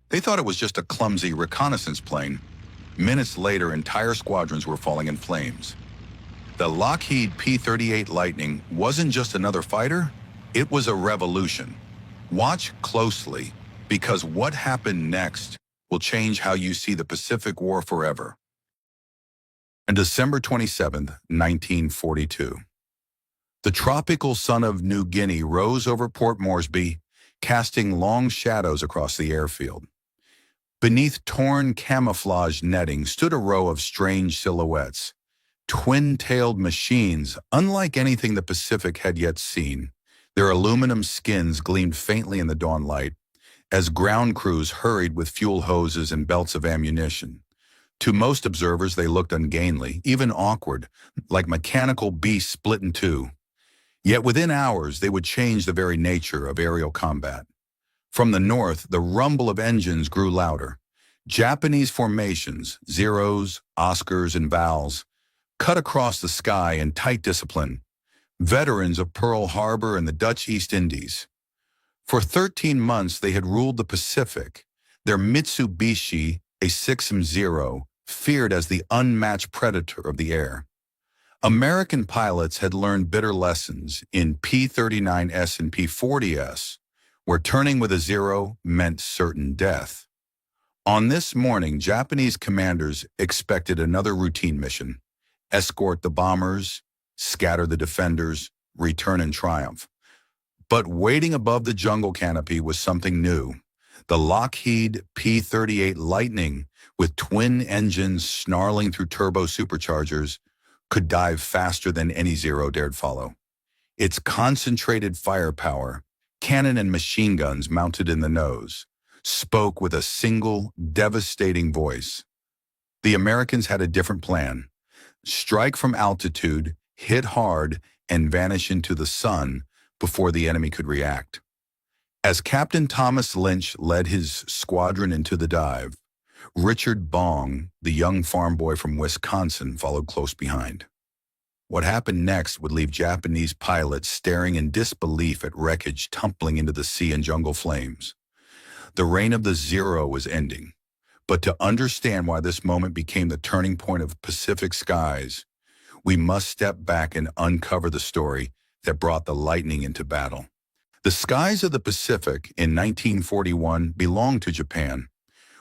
They thought it was just a clumsy reconnaissance plane. Minutes later, entire squadrons were falling in flames. The Lockheed P-38 Lightning wasn't just another fighter, it was a revolution. Watch closely, because what happened next will change how you see the Pacific War forever. On December 27, 1942, the tropical sun of New Guinea rose over Port Moresby, casting long shadows across the airfield. Beneath torn camouflage netting stood a row of strange silhouettes, twin-tailed machines unlike anything the Pacific had yet seen. Their aluminum skins gleamed faintly in the dawn light as ground crews hurried with fuel hoses and belts of ammunition. To most observers, they looked ungainly, even awkward, like mechanical beasts split in two. Yet within hours, they would change the very nature of aerial combat. From the north, the rumble of engines grew louder. Japanese formations, Zeros, Oscars, and Vals, cut across the sky in tight discipline. Veterans of Pearl Harbor and the Dutch East Indies. For 13 months, they had ruled the Pacific, their Mitsubishi, a 6M0, feared as the unmatched predator of the air. American pilots had learned bitter lessons in P-39S and P-40S, where turning with a zero meant certain death. On this morning, Japanese commanders expected another routine mission: escort the bombers, scatter the defenders, return in triumph. But waiting above the jungle canopy was something new. The Lockheed P-38 Lightning, with twin engines snarling through turbo superchargers, could dive faster than any Zero dared follow. Its concentrated firepower, cannon and machine guns mounted in the nose, spoke with a single, devastating voice. The Americans had a different plan: strike from altitude, hit hard, and vanish into the sun before the enemy could react. As Captain Thomas Lynch led his squadron into the dive, Richard Bong, the young farm boy from Wisconsin, followed close behind. What happened next would leave Japanese pilots staring in disbelief at wreckage tumbling into the sea and jungle flames. The reign of the Zero was ending, but to understand why this moment became the turning point of Pacific skies, we must step back and uncover the story that brought the Lightning into battle. The skies of the Pacific in 1941 belonged to Japan.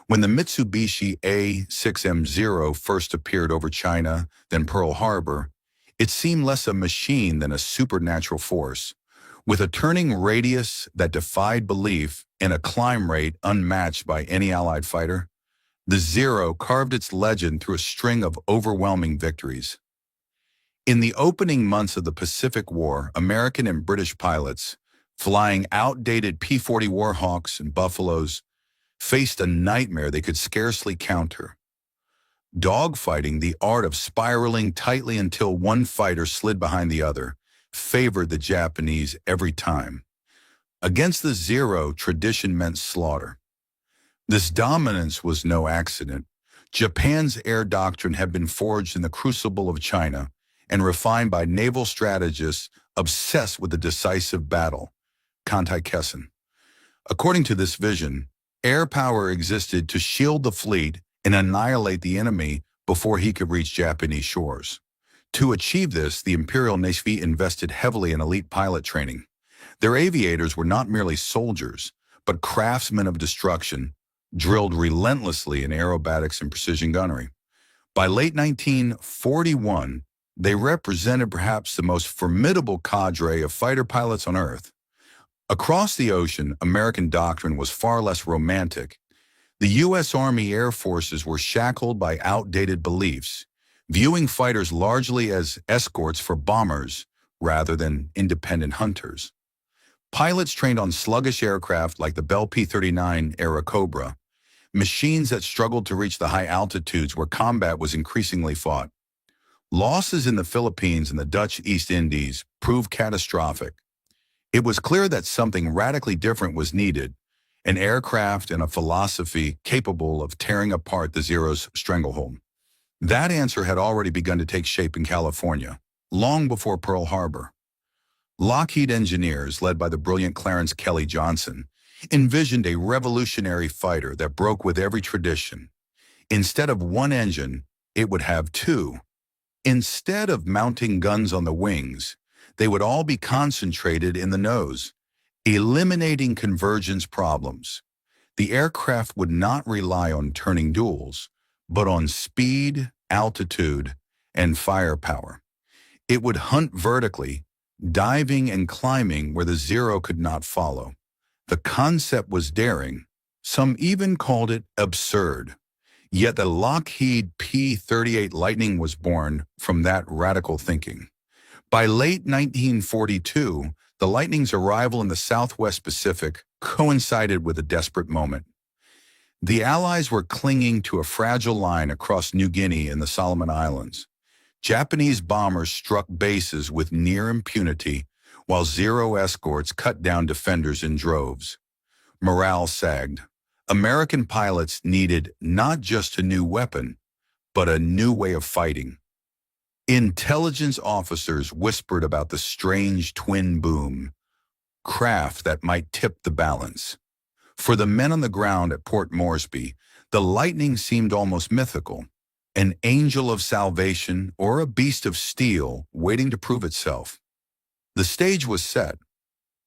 When the Mitsubishi A6M0 first appeared over China, then Pearl Harbor, it seemed less a machine than a supernatural force. With a turning radius that defied belief and a climb rate unmatched by any Allied fighter, the Zero carved its legend through a string of overwhelming victories. In the opening months of the Pacific War, American and British pilots, flying outdated P-40 Warhawks and Buffaloes, faced a nightmare they could scarcely counter. Dogfighting, the art of spiraling tightly until one fighter slid behind the other, favored the Japanese every time. Against the Zero, tradition meant slaughter. This dominance was no accident. Japan's air doctrine had been forged in the crucible of China and refined by naval strategists obsessed with the decisive battle, Kantai-Kessen. According to this vision, air power existed to shield the fleet and annihilate the enemy before he could reach Japanese shores. To achieve this, the Imperial Navy invested heavily in elite pilot training. Their aviators were not merely soldiers, but craftsmen of destruction, drilled relentlessly in aerobatics and precision gunnery. By late 1941, they represented perhaps the most formidable cadre of fighter pilots on Earth. Across the ocean, American doctrine was far less romantic. The U.S. Army Air Forces were shackled by outdated beliefs, viewing fighters largely as escorts for bombers rather than independent hunters. Pilots trained on sluggish aircraft like the Bell P-39 era Cobra, machines that struggled to reach the high altitudes where combat was increasingly fought. Losses in the Philippines and the Dutch East Indies proved catastrophic. It was clear that something radically different was needed, an aircraft and a philosophy capable of tearing apart the Zero's stranglehold. That answer had already begun to take shape in California, long before Pearl Harbor. Lockheed engineers, led by the brilliant Clarence Kelly Johnson, envisioned a revolutionary fighter that broke with every tradition. Instead of one engine, it would have two. Instead of mounting guns on the wings, they would all be concentrated in the nose, eliminating convergence problems. The aircraft would not rely on turning duels, but on speed, altitude, and firepower. It would hunt vertically, diving and climbing where the Zero could not follow. The concept was daring. Some even called it absurd. Yet the Lockheed P-38 Lightning was born from that radical thinking. By late 1942, the Lightning's arrival in the Southwest Pacific coincided with a desperate moment. The Allies were clinging to a fragile line across New Guinea and the Solomon Islands. Japanese bombers struck bases with near impunity, while Zero escorts cut down defenders in droves. Morale sagged. American pilots needed not just a new weapon, but a new way of fighting. Intelligence officers whispered about the strange twin boom, craft that might tip the balance. For the men on the ground at Port Moresby, the Lightning seemed almost mythical, an angel of salvation or a beast of steel waiting to prove itself. The stage was set.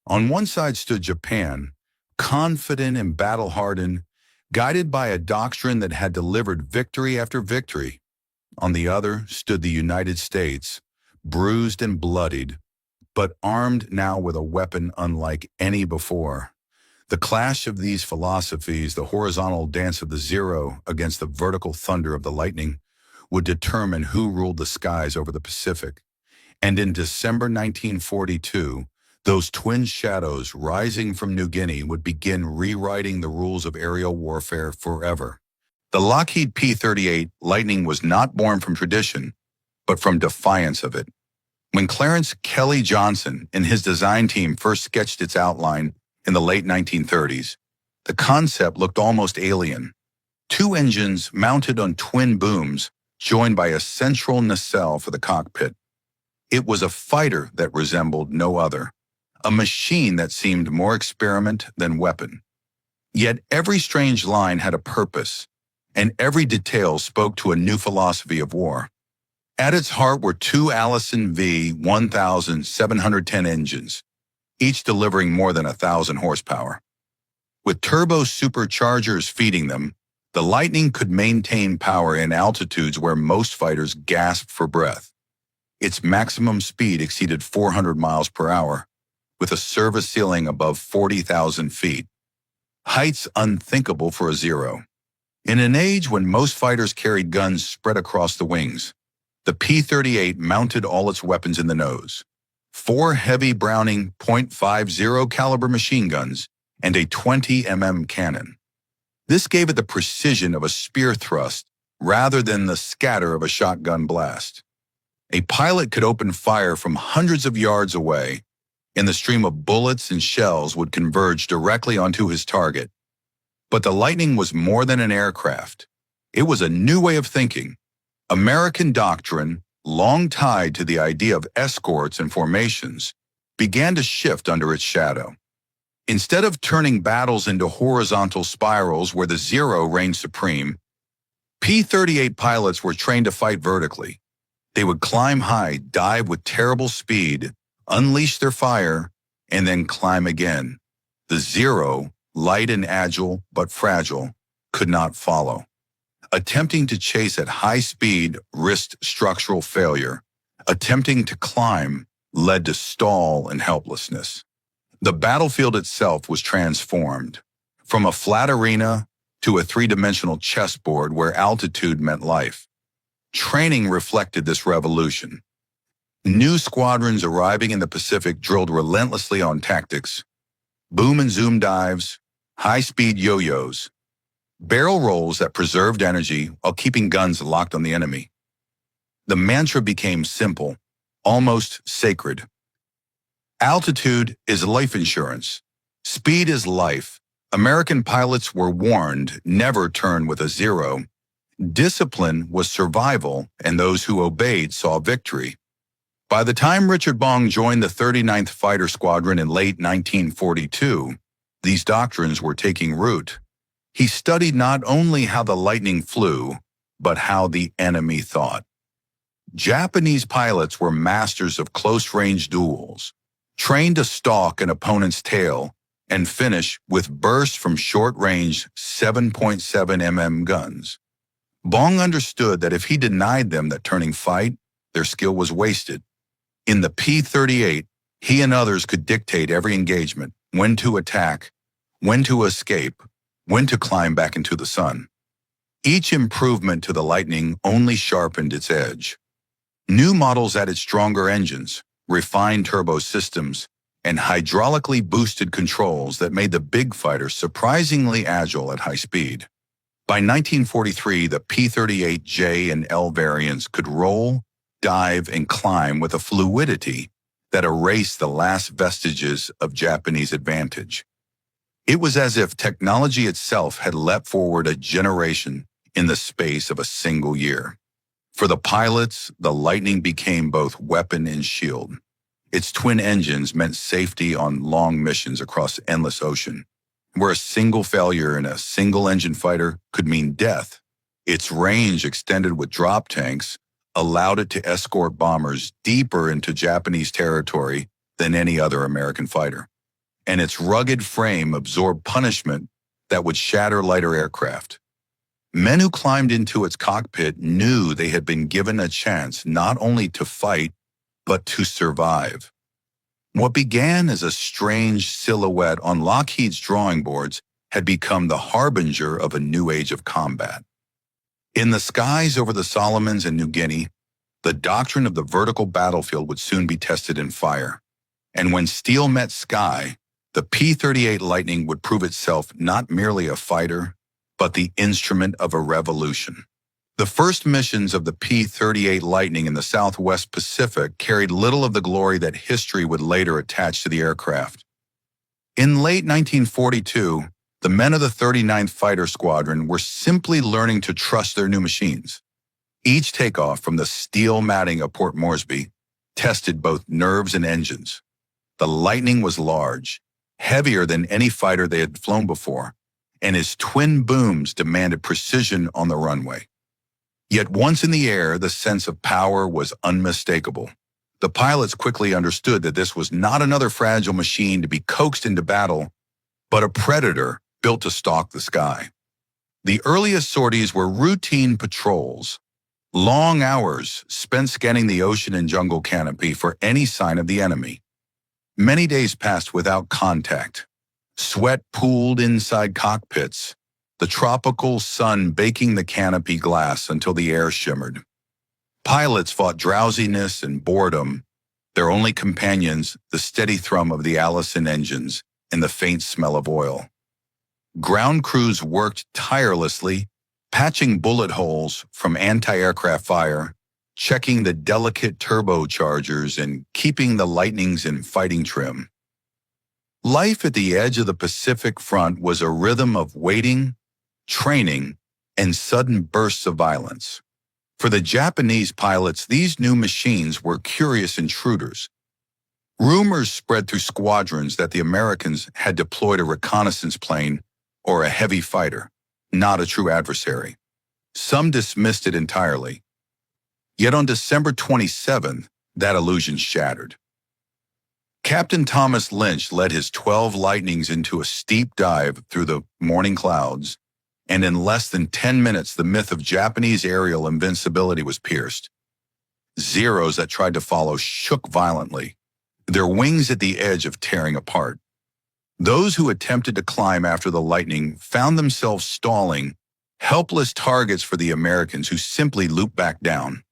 On one side stood Japan, confident and battle-hardened, guided by a doctrine that had delivered victory after victory. On the other stood the United States, bruised and bloodied, but armed now with a weapon unlike any before. The clash of these philosophies, the horizontal dance of the Zero against the vertical thunder of the Lightning, would determine who ruled the skies over the Pacific. And in December 1942, those twin shadows rising from New Guinea would begin rewriting the rules of aerial warfare forever. The Lockheed P-38 Lightning was not born from tradition, but from defiance of it. When Clarence Kelly Johnson and his design team first sketched its outline in the late 1930s, the concept looked almost alien. Two engines mounted on twin booms, joined by a central nacelle for the cockpit. It was a fighter that resembled no other, a machine that seemed more experiment than weapon. Yet every strange line had a purpose, and every detail spoke to a new philosophy of war. At its heart were two Allison V-1710 engines, each delivering more than 1,000 horsepower. With turbo superchargers feeding them, the Lightning could maintain power in altitudes where most fighters gasped for breath. Its maximum speed exceeded 400 miles per hour, with a service ceiling above 40,000 feet. Heights unthinkable for a Zero. In an age when most fighters carried guns spread across the wings, the P-38 mounted all its weapons in the nose. 4 heavy Browning .50 caliber machine guns and a 20 mm cannon. This gave it the precision of a spear thrust rather than the scatter of a shotgun blast. A pilot could open fire from hundreds of yards away, and the stream of bullets and shells would converge directly onto his target. But the Lightning was more than an aircraft. It was a new way of thinking. American doctrine, long tied to the idea of escorts and formations, began to shift under its shadow. Instead of turning battles into horizontal spirals where the Zero reigned supreme, P-38 pilots were trained to fight vertically. They would climb high, dive with terrible speed, unleash their fire, and then climb again. The Zero, light and agile but fragile, could not follow. Attempting to chase at high speed risked structural failure. Attempting to climb led to stall and helplessness. The battlefield itself was transformed, from a flat arena to a three-dimensional chessboard where altitude meant life. Training reflected this revolution. New squadrons arriving in the Pacific drilled relentlessly on tactics, boom and zoom dives, high-speed yo-yos, barrel rolls that preserved energy while keeping guns locked on the enemy. The mantra became simple, almost sacred. Altitude is life insurance. Speed is life. American pilots were warned never turn with a Zero. Discipline was survival, and those who obeyed saw victory. By the time Richard Bong joined the 39th Fighter Squadron in late 1942, these doctrines were taking root, he studied not only how the Lightning flew, but how the enemy thought. Japanese pilots were masters of close-range duels, trained to stalk an opponent's tail and finish with bursts from short-range 7.7 guns. Bong understood that if he denied them that turning fight, their skill was wasted. In the P-38, he and others could dictate every engagement, when to attack, when to escape, when to climb back into the sun. Each improvement to the Lightning only sharpened its edge. New models added stronger engines, refined turbo systems, and hydraulically boosted controls that made the big fighter surprisingly agile at high speed. By 1943, the P-38J and L variants could roll, dive, and climb with a fluidity that erased the last vestiges of Japanese advantage. It was as if technology itself had leapt forward a generation in the space of a single year. For the pilots, the Lightning became both weapon and shield. Its twin engines meant safety on long missions across endless ocean, where a single failure in a single-engine fighter could mean death. Its range, extended with drop tanks, allowed it to escort bombers deeper into Japanese territory than any other American fighter. And its rugged frame absorbed punishment that would shatter lighter aircraft. Men who climbed into its cockpit knew they had been given a chance not only to fight, but to survive. What began as a strange silhouette on Lockheed's drawing boards had become the harbinger of a new age of combat. In the skies over the Solomons and New Guinea, the doctrine of the vertical battlefield would soon be tested in fire. And when steel met sky, the P-38 Lightning would prove itself not merely a fighter, but the instrument of a revolution. The first missions of the P-38 Lightning in the Southwest Pacific carried little of the glory that history would later attach to the aircraft. In late 1942, the men of the 39th Fighter Squadron were simply learning to trust their new machines. Each takeoff from the steel matting of Port Moresby tested both nerves and engines. The Lightning was large, heavier than any fighter they had flown before, and his twin booms demanded precision on the runway. Yet once in the air, the sense of power was unmistakable. The pilots quickly understood that this was not another fragile machine to be coaxed into battle, but a predator built to stalk the sky. The earliest sorties were routine patrols, long hours spent scanning the ocean and jungle canopy for any sign of the enemy. Many days passed without contact. Sweat pooled inside cockpits, the tropical sun baking the canopy glass until the air shimmered. Pilots fought drowsiness and boredom, their only companions the steady thrum of the Allison engines and the faint smell of oil. Ground crews worked tirelessly, patching bullet holes from anti-aircraft fire, checking the delicate turbochargers, and keeping the Lightnings in fighting trim. Life at the edge of the Pacific Front was a rhythm of waiting, training, and sudden bursts of violence. For the Japanese pilots, these new machines were curious intruders. Rumors spread through squadrons that the Americans had deployed a reconnaissance plane or a heavy fighter, not a true adversary. Some dismissed it entirely. Yet on December 27th, that illusion shattered. Captain Thomas Lynch led his 12 Lightnings into a steep dive through the morning clouds, and in less than 10 minutes, the myth of Japanese aerial invincibility was pierced. Zeros that tried to follow shook violently, their wings at the edge of tearing apart. Those who attempted to climb after the Lightning found themselves stalling, helpless targets for the Americans who simply looped back down.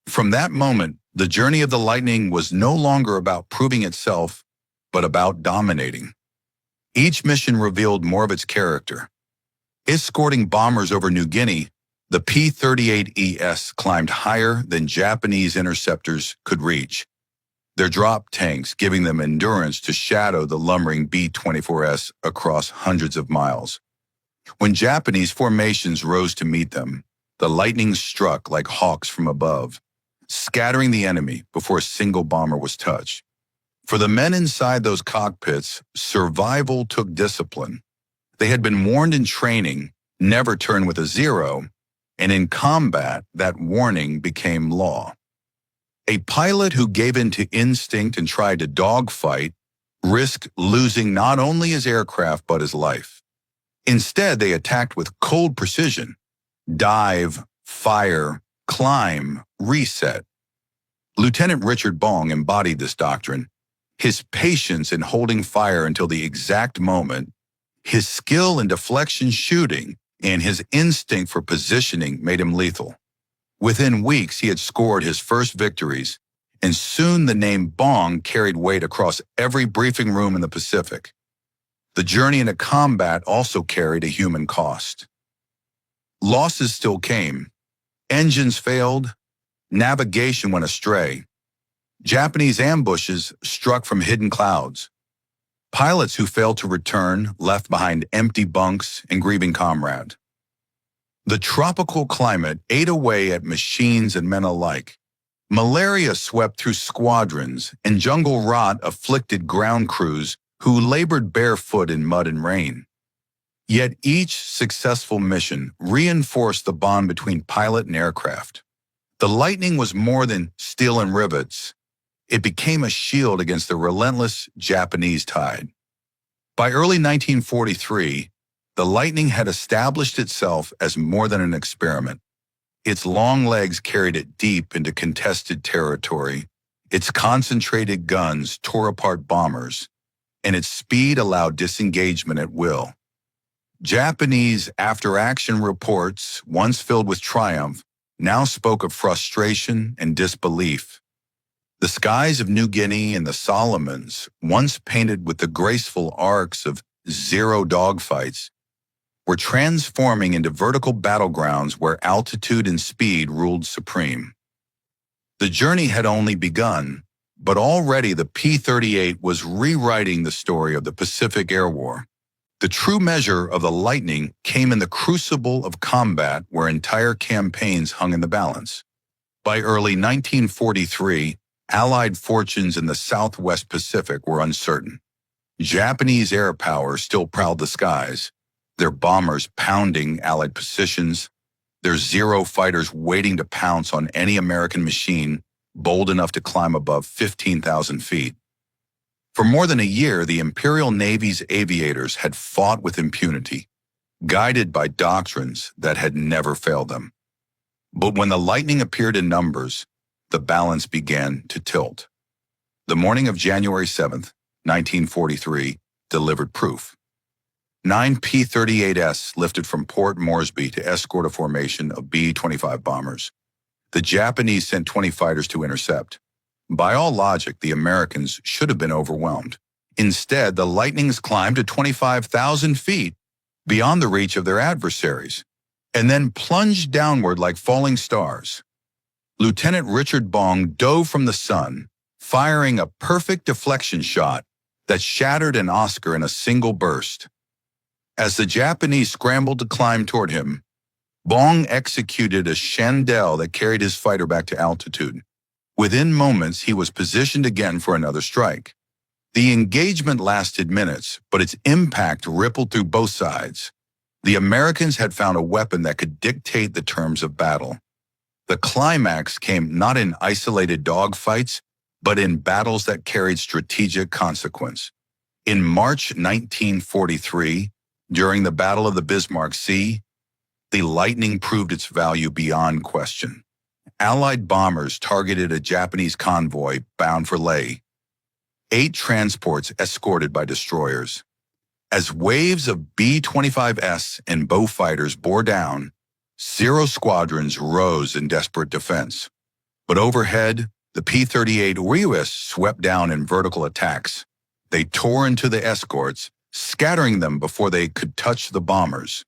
From that moment, the journey of the Lightning was no longer about proving itself, but about dominating. Each mission revealed more of its character. Escorting bombers over New Guinea, the P-38ES climbed higher than Japanese interceptors could reach, their drop tanks giving them endurance to shadow the lumbering B-24S across hundreds of miles. When Japanese formations rose to meet them, the Lightnings struck like hawks from above, scattering the enemy before a single bomber was touched. For the men inside those cockpits, survival took discipline. They had been warned in training, never turn with a zero, and in combat, that warning became law. A pilot who gave in to instinct and tried to dogfight risked losing not only his aircraft but his life. Instead, they attacked with cold precision. Dive, fire, climb, reset. Lieutenant Richard Bong embodied this doctrine. His patience in holding fire until the exact moment, his skill in deflection shooting, and his instinct for positioning made him lethal. Within weeks, he had scored his first victories, and soon the name Bong carried weight across every briefing room in the Pacific. The journey into combat also carried a human cost. Losses still came. Engines failed. Navigation went astray. Japanese ambushes struck from hidden clouds. Pilots who failed to return left behind empty bunks and grieving comrades. The tropical climate ate away at machines and men alike. Malaria swept through squadrons, and jungle rot afflicted ground crews who labored barefoot in mud and rain. Yet each successful mission reinforced the bond between pilot and aircraft. The Lightning was more than steel and rivets. It became a shield against the relentless Japanese tide. By early 1943, the Lightning had established itself as more than an experiment. Its long legs carried it deep into contested territory. Its concentrated guns tore apart bombers, and its speed allowed disengagement at will. Japanese after-action reports, once filled with triumph, now spoke of frustration and disbelief. The skies of New Guinea and the Solomons, once painted with the graceful arcs of zero dogfights, were transforming into vertical battlegrounds where altitude and speed ruled supreme. The journey had only begun, but already the P-38 was rewriting the story of the Pacific Air War. The true measure of the Lightning came in the crucible of combat where entire campaigns hung in the balance. By early 1943, Allied fortunes in the Southwest Pacific were uncertain. Japanese air power still prowled the skies, their bombers pounding Allied positions, their Zero fighters waiting to pounce on any American machine bold enough to climb above 15,000 feet. For more than a year, the Imperial Navy's aviators had fought with impunity, guided by doctrines that had never failed them. But when the Lightning appeared in numbers, the balance began to tilt. The morning of January 7th, 1943, delivered proof. 9 P-38s lifted from Port Moresby to escort a formation of B-25 bombers. The Japanese sent 20 fighters to intercept. By all logic, the Americans should have been overwhelmed. Instead, the Lightnings climbed to 25,000 feet, beyond the reach of their adversaries, and then plunged downward like falling stars. Lieutenant Richard Bong dove from the sun, firing a perfect deflection shot that shattered an Oscar in a single burst. As the Japanese scrambled to climb toward him, Bong executed a chandelle that carried his fighter back to altitude. Within moments, he was positioned again for another strike. The engagement lasted minutes, but its impact rippled through both sides. The Americans had found a weapon that could dictate the terms of battle. The climax came not in isolated dogfights, but in battles that carried strategic consequence. In March 1943, during the Battle of the Bismarck Sea, the Lightning proved its value beyond question. Allied bombers targeted a Japanese convoy bound for Leh. 8 transports escorted by destroyers. As waves of B-25S and bow fighters bore down, Zero squadrons rose in desperate defense. But overhead, the P-38 rewrote swept down in vertical attacks. They tore into the escorts, scattering them before they could touch the bombers.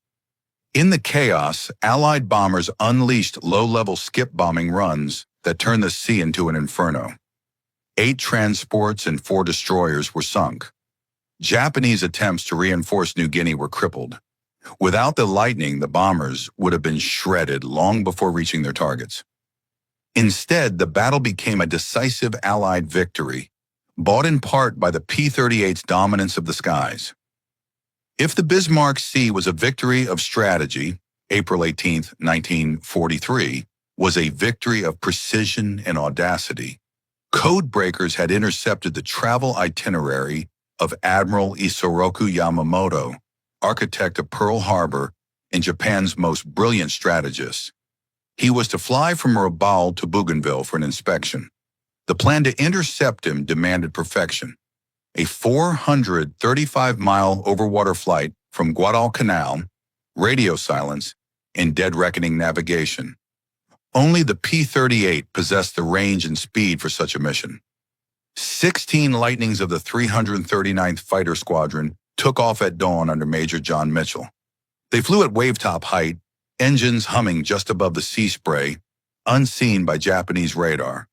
In the chaos, Allied bombers unleashed low-level skip-bombing runs that turned the sea into an inferno. 8 transports and 4 destroyers were sunk. Japanese attempts to reinforce New Guinea were crippled. Without the Lightning, the bombers would have been shredded long before reaching their targets. Instead, the battle became a decisive Allied victory, bought in part by the P-38's dominance of the skies. If the Bismarck Sea was a victory of strategy, April 18, 1943, was a victory of precision and audacity. Code breakers had intercepted the travel itinerary of Admiral Isoroku Yamamoto, architect of Pearl Harbor and Japan's most brilliant strategist. He was to fly from Rabaul to Bougainville for an inspection. The plan to intercept him demanded perfection. A 435-mile overwater flight from Guadalcanal, radio silence, and dead reckoning navigation. Only the P-38 possessed the range and speed for such a mission. 16 Lightnings of the 339th Fighter Squadron took off at dawn under Major John Mitchell. They flew at wavetop height, engines humming just above the sea spray, unseen by Japanese radar.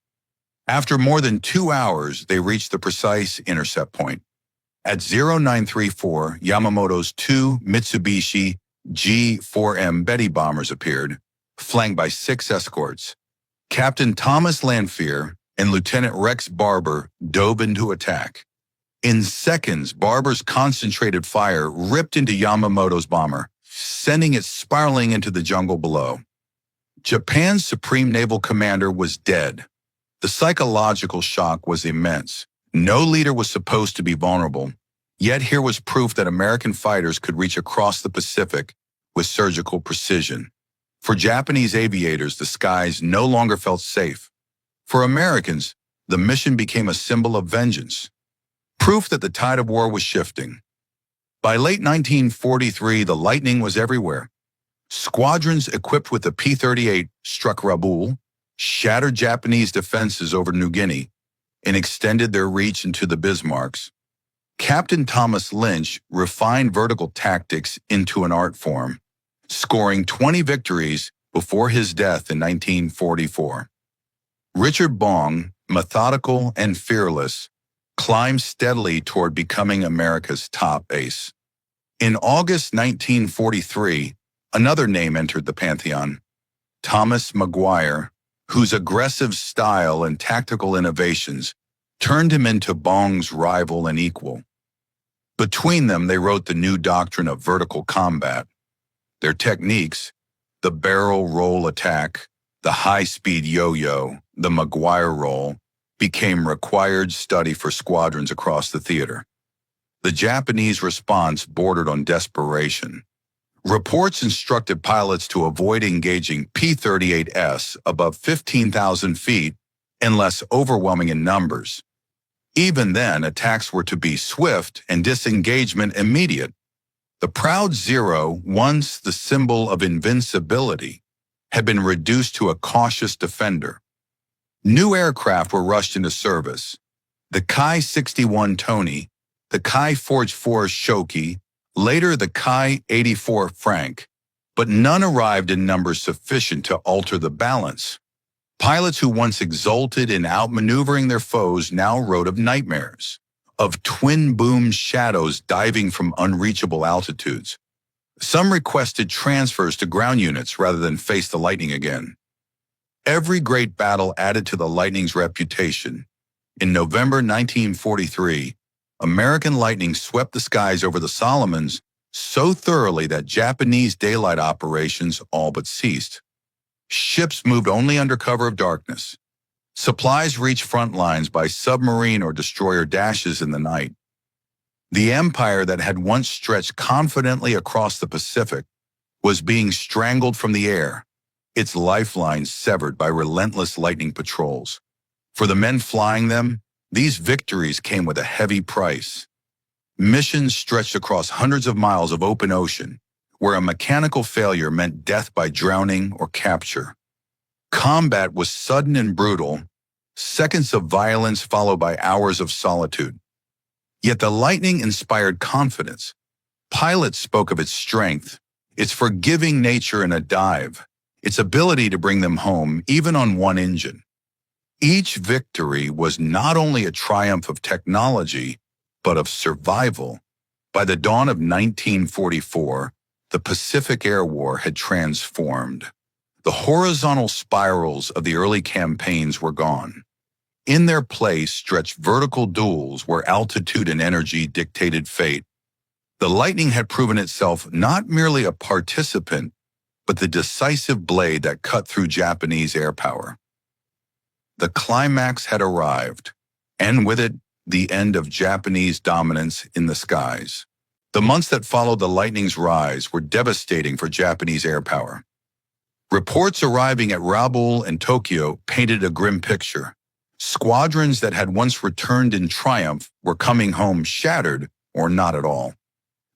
After more than 2 hours, they reached the precise intercept point. At 0934, Yamamoto's two Mitsubishi G-4M Betty bombers appeared, flanked by 6 escorts. Captain Thomas Lanphier and Lieutenant Rex Barber dove into attack. In seconds, Barber's concentrated fire ripped into Yamamoto's bomber, sending it spiraling into the jungle below. Japan's Supreme Naval Commander was dead. The psychological shock was immense. No leader was supposed to be vulnerable, yet here was proof that American fighters could reach across the Pacific with surgical precision. For Japanese aviators, the skies no longer felt safe. For Americans, the mission became a symbol of vengeance, proof that the tide of war was shifting. By late 1943, the Lightning was everywhere. Squadrons equipped with the P-38 struck Rabaul, shattered Japanese defenses over New Guinea, and extended their reach into the Bismarcks. Captain Thomas Lynch refined vertical tactics into an art form, scoring 20 victories before his death in 1944. Richard Bong, methodical and fearless, climbed steadily toward becoming America's top ace. In August 1943, another name entered the pantheon, Thomas Maguire, whose aggressive style and tactical innovations turned him into Bong's rival and equal. Between them, they wrote the new doctrine of vertical combat. Their techniques, the barrel roll attack, the high-speed yo-yo, the Maguire roll, became required study for squadrons across the theater. The Japanese response bordered on desperation. Reports instructed pilots to avoid engaging P-38s above 15,000 feet unless overwhelming in numbers. Even then, attacks were to be swift and disengagement immediate. The Proud Zero, once the symbol of invincibility, had been reduced to a cautious defender. New aircraft were rushed into service. The Ki-61 Tony, the Ki-44 Shoki, later the Ki-84 Frank, but none arrived in numbers sufficient to alter the balance. Pilots who once exulted in outmaneuvering their foes now wrote of nightmares, of twin-boom shadows diving from unreachable altitudes. Some requested transfers to ground units rather than face the Lightning again. Every great battle added to the Lightning's reputation. In November 1943, American Lightning swept the skies over the Solomons so thoroughly that Japanese daylight operations all but ceased. Ships moved only under cover of darkness. Supplies reached front lines by submarine or destroyer dashes in the night. The empire that had once stretched confidently across the Pacific was being strangled from the air, its lifelines severed by relentless Lightning patrols. For the men flying them, these victories came with a heavy price. Missions stretched across hundreds of miles of open ocean, where a mechanical failure meant death by drowning or capture. Combat was sudden and brutal, seconds of violence followed by hours of solitude. Yet the Lightning inspired confidence. Pilots spoke of its strength, its forgiving nature in a dive, its ability to bring them home even on one engine. Each victory was not only a triumph of technology, but of survival. By the dawn of 1944, the Pacific Air War had transformed. The horizontal spirals of the early campaigns were gone. In their place stretched vertical duels where altitude and energy dictated fate. The Lightning had proven itself not merely a participant, but the decisive blade that cut through Japanese air power. The climax had arrived, and with it, the end of Japanese dominance in the skies. The months that followed the Lightning's rise were devastating for Japanese air power. Reports arriving at Rabaul and Tokyo painted a grim picture. Squadrons that had once returned in triumph were coming home shattered or not at all.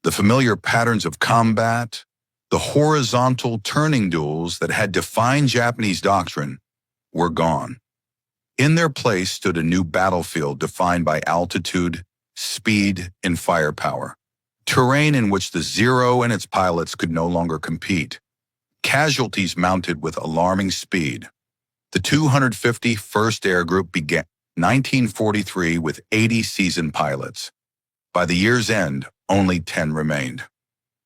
The familiar patterns of combat, the horizontal turning duels that had defined Japanese doctrine, were gone. In their place stood a new battlefield defined by altitude, speed, and firepower. Terrain in which the Zero and its pilots could no longer compete. Casualties mounted with alarming speed. The 251st Air Group began 1943 with 80 seasoned pilots. By the year's end, only 10 remained.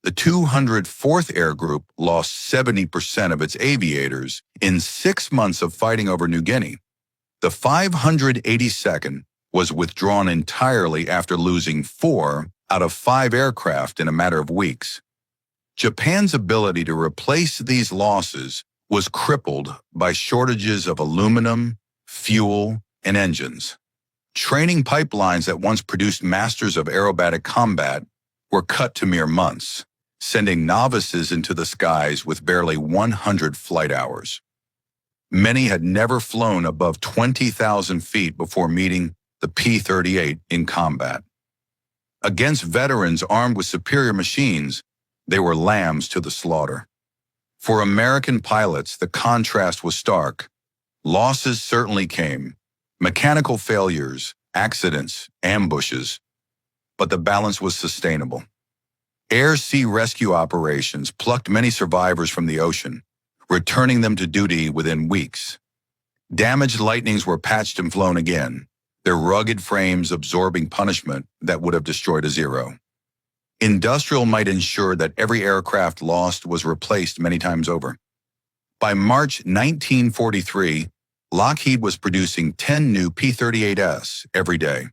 The 204th Air Group lost 70% of its aviators in 6 months of fighting over New Guinea. The 582nd was withdrawn entirely after losing 4 out of 5 aircraft in a matter of weeks. Japan's ability to replace these losses was crippled by shortages of aluminum, fuel, and engines. Training pipelines that once produced masters of aerobatic combat were cut to mere months, sending novices into the skies with barely 100 flight hours. Many had never flown above 20,000 feet before meeting the P-38 in combat. Against veterans armed with superior machines, they were lambs to the slaughter. For American pilots, the contrast was stark. Losses certainly came, mechanical failures, accidents, ambushes, but the balance was sustainable. Air-sea rescue operations plucked many survivors from the ocean, returning them to duty within weeks. Damaged Lightnings were patched and flown again, their rugged frames absorbing punishment that would have destroyed a Zero. Industrial might ensure that every aircraft lost was replaced many times over. By March 1943, Lockheed was producing 10 new P-38s every day.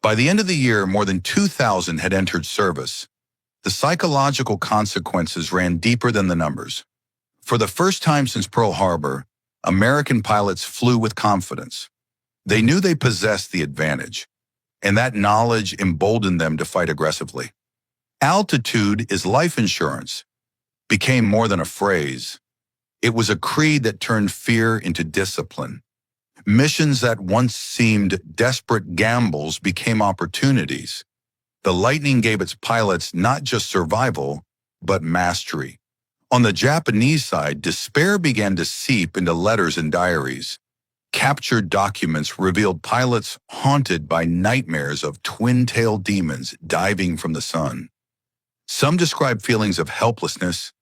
By the end of the year, more than 2,000 had entered service. The psychological consequences ran deeper than the numbers. For the first time since Pearl Harbor, American pilots flew with confidence. They knew they possessed the advantage, and that knowledge emboldened them to fight aggressively. Altitude is life insurance became more than a phrase. It was a creed that turned fear into discipline. Missions that once seemed desperate gambles became opportunities. The Lightning gave its pilots not just survival, but mastery. On the Japanese side, despair began to seep into letters and diaries. Captured documents revealed pilots haunted by nightmares of twin-tailed demons diving from the sun. Some described feelings of helplessness,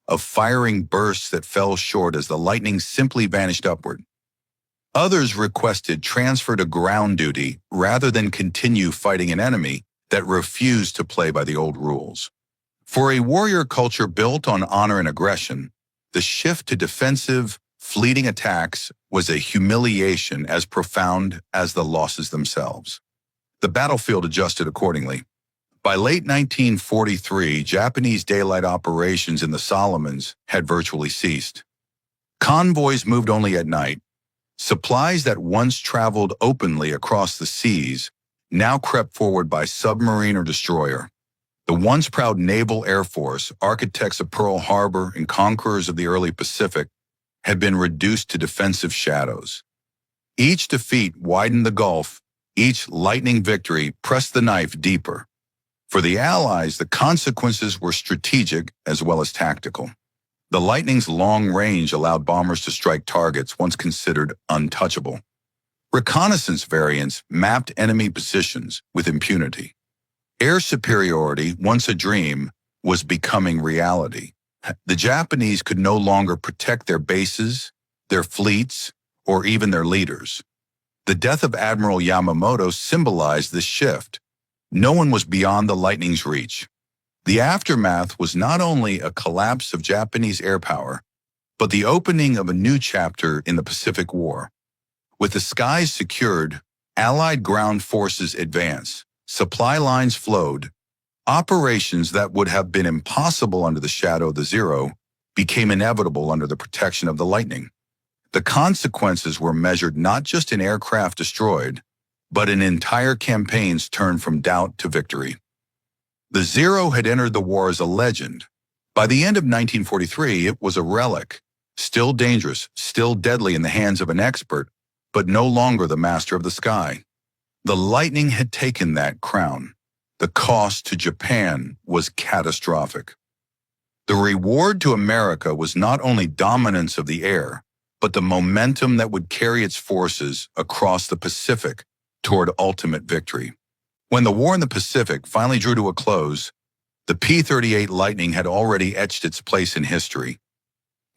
of firing bursts that fell short as the Lightning simply vanished upward. Others requested transfer to ground duty rather than continue fighting an enemy that refused to play by the old rules. For a warrior culture built on honor and aggression, the shift to defensive, fleeting attacks was a humiliation as profound as the losses themselves. The battlefield adjusted accordingly. By late 1943, Japanese daylight operations in the Solomons had virtually ceased. Convoys moved only at night. Supplies that once traveled openly across the seas now crept forward by submarine or destroyer. The once proud Naval Air Force, architects of Pearl Harbor and conquerors of the early Pacific, had been reduced to defensive shadows. Each defeat widened the gulf, each lightning victory pressed the knife deeper. For the Allies, the consequences were strategic as well as tactical. The Lightning's long range allowed bombers to strike targets once considered untouchable. Reconnaissance variants mapped enemy positions with impunity. Air superiority, once a dream, was becoming reality. The Japanese could no longer protect their bases, their fleets, or even their leaders. The death of Admiral Yamamoto symbolized this shift. No one was beyond the Lightning's reach. The aftermath was not only a collapse of Japanese air power, but the opening of a new chapter in the Pacific War. With the skies secured, Allied ground forces advanced, supply lines flowed, operations that would have been impossible under the shadow of the Zero became inevitable under the protection of the Lightning. The consequences were measured not just in aircraft destroyed, but in entire campaigns turned from doubt to victory. The Zero had entered the war as a legend. By the end of 1943, it was a relic, still dangerous, still deadly in the hands of an expert, but no longer the master of the sky. The Lightning had taken that crown. The cost to Japan was catastrophic. The reward to America was not only dominance of the air, but the momentum that would carry its forces across the Pacific toward ultimate victory. When the war in the Pacific finally drew to a close, the P-38 Lightning had already etched its place in history.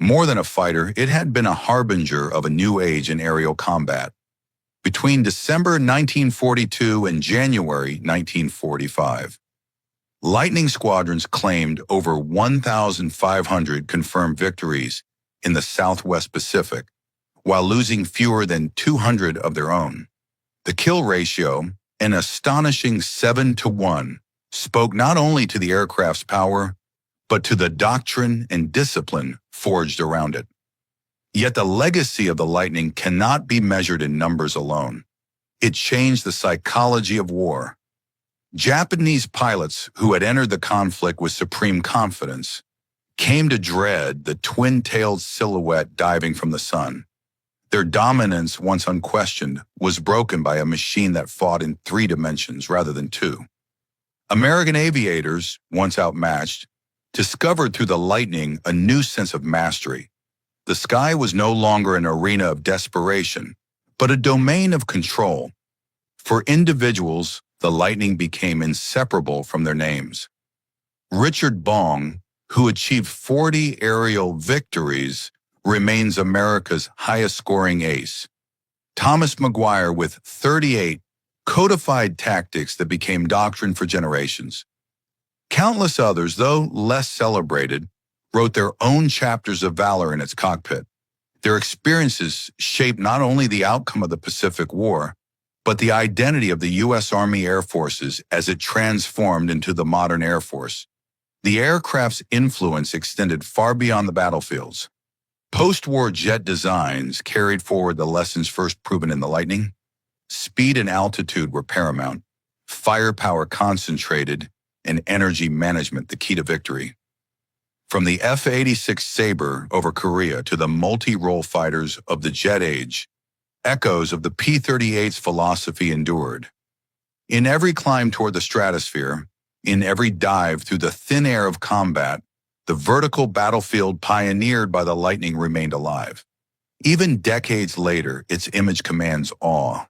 More than a fighter, it had been a harbinger of a new age in aerial combat. Between December 1942 and January 1945, Lightning squadrons claimed over 1,500 confirmed victories in the Southwest Pacific, while losing fewer than 200 of their own. The kill ratio, an astonishing 7-to-1, spoke not only to the aircraft's power, but to the doctrine and discipline forged around it. Yet the legacy of the Lightning cannot be measured in numbers alone. It changed the psychology of war. Japanese pilots who had entered the conflict with supreme confidence came to dread the twin-tailed silhouette diving from the sun. Their dominance, once unquestioned, was broken by a machine that fought in 3 dimensions rather than 2. American aviators, once outmatched, discovered through the Lightning a new sense of mastery. The sky was no longer an arena of desperation, but a domain of control. For individuals, the Lightning became inseparable from their names. Richard Bong, who achieved 40 aerial victories, remains America's highest-scoring ace. Thomas Maguire, with 38, codified tactics that became doctrine for generations. Countless others, though less celebrated, wrote their own chapters of valor in its cockpit. Their experiences shaped not only the outcome of the Pacific War, but the identity of the U.S. Army Air Forces as it transformed into the modern Air Force. The aircraft's influence extended far beyond the battlefields. Post-war jet designs carried forward the lessons first proven in the Lightning. Speed and altitude were paramount, firepower concentrated, and energy management the key to victory. From the F-86 Sabre over Korea to the multi-role fighters of the jet age, echoes of the P-38's philosophy endured. In every climb toward the stratosphere, in every dive through the thin air of combat, the vertical battlefield pioneered by the Lightning remained alive. Even decades later, its image commands awe.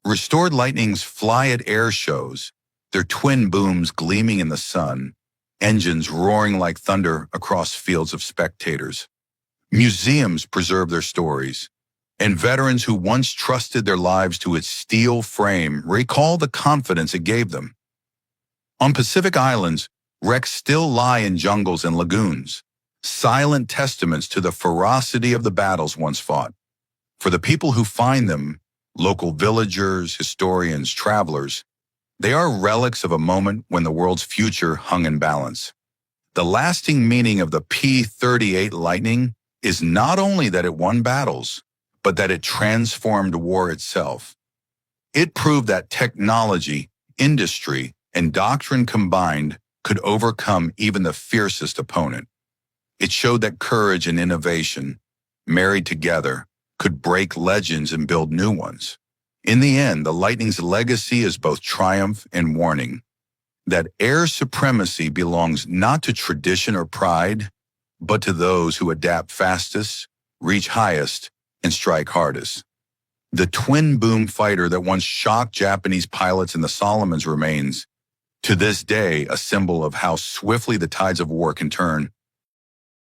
Restored Lightnings fly at air shows, their twin booms gleaming in the sun, engines roaring like thunder across fields of spectators. Museums preserve their stories, and veterans who once trusted their lives to its steel frame recall the confidence it gave them. On Pacific Islands, wrecks still lie in jungles and lagoons, silent testaments to the ferocity of the battles once fought. For the people who find them, local villagers, historians, travelers, they are relics of a moment when the world's future hung in balance. The lasting meaning of the P-38 Lightning is not only that it won battles, but that it transformed war itself. It proved that technology, industry, and doctrine combined could overcome even the fiercest opponent. It showed that courage and innovation, married together, could break legends and build new ones. In the end, the Lightning's legacy is both triumph and warning, that air supremacy belongs not to tradition or pride, but to those who adapt fastest, reach highest, and strike hardest. The twin-boom fighter that once shocked Japanese pilots in the Solomons remains, to this day, a symbol of how swiftly the tides of war can turn